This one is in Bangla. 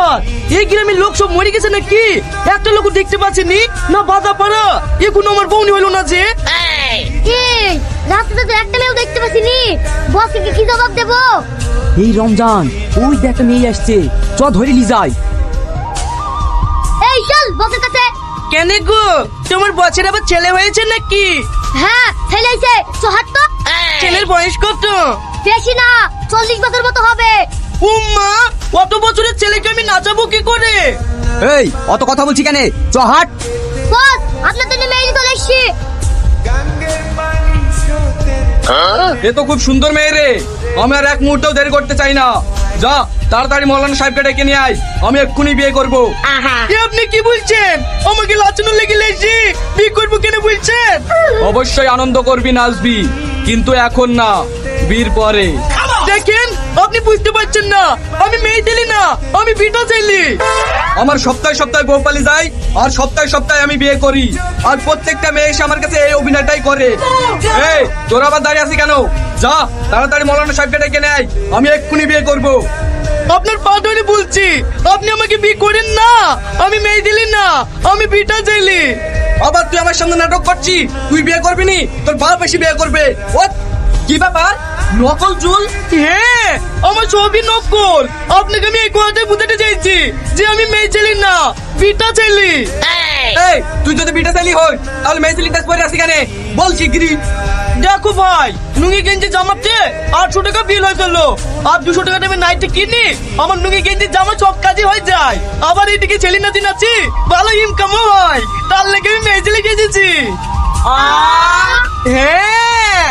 ব্যাপার? এই গ্রামের লোক সব মরে গেছে নাকি? একটা লোক দেখতে পাচ্ছিনি না? বাধা পাড়া এখন আমার বউনি হইলো না যে। এই রাস্তাতে তো একটা মেয়েও দেখতে পাচ্ছিনি, বসকে কি জবাব দেবো? এই রমজান, ওই দেখ একটা মেয়ে আসছে, চ ধরে লি যাই। এই চল বসের কাছে। কেন গো, তোমার বছর আবার ছেলে হয়েছে নাকি? হ্যাঁ ছেলেইছে, তো হাত তো। ছেলের বয়স কত? বেশি না, 40 বছর মতো হবে। উম্মা, অত বছরের ছেলেকে আমি নাচাবো কি করে? এই অত কথা বলছি কেন, চ হাট। বস আপনার জন্য মেয়ে চলে এসছি। এ তো খুব সুন্দর মেয়ে রে, আমি আর এক মুহূর্তেও দেরি করতে চাই না। যা তাড়াতাড়ি মৌলানা সাহেবকে ডেকে নিয়ে আয়, আমি এক্ষুনি বিয়ে করব। এ আপনি কি বলছেন? আমাকে লাচানো লেগে লেছি বিয়ে করবো কেন বলছেন? অবশ্যই আনন্দ করবি, নাচবি, কিন্তু এখন না, বিয়ের পরে। দেখেন, আপনি বুঝতে পারছেন না, আমি মেয়ে দিলি না, আমি বিটা চাইলি। আমার সপ্তাহে সপ্তাহে গোপালি যাই, আর সপ্তাহে সপ্তাহে আমি বিয়ে করি, আর প্রত্যেকটা মেয়ে এসে আমার কাছে এই অভিনয়টাই করে। এই তোরা আবার দাঁড়িয়ে আছি কেন? যা তাড়াতাড়ি মৌলানা সাহেবকে ডেকে নিয়ে আয়, আমি এক্ষুনি বিয়ে করব। আপনার পা ধরে বলছি, আপনি আমাকে বিয়ে করেন না, আমি মেয়ে দিলি না, আমি বিটা চাইলি। আবার তুই আমার সামনে নাটক করছিস? তুই বিয়ে করবি নি, তোর বাপ বেশি বিয়ে করবে। ও কি ব্যাপার, নকল চুল? হ্যাঁ, আমার ছবি নকল। আপনাকে আমি এই কথাটাই বুঝাতে চাইছি যে আমি মেয়ে ছেলে না, বিটা ছেলে। এই তুই যদি বিটা চাইলি হয়, তাহলে মেয়ে ছেলে কাজ করে আসি কেন? বল শিগগিরি। দেখো ভাই, লুঙ্গি গেঞ্জি জামাতে 800 টাকা বিল হয়ে গেল, আর 200 টাকা আমি নাইটে কিনি, আমার লুঙ্গি গেঞ্জি জামা সব কাজে হয়ে যায়। আবার এদিকে ছেলে নাচি নাচি ভালো ইনকামও হয়, তার লেগে আমি মেয়ে ছেলে গেঁজেছি। হ্যাঁ।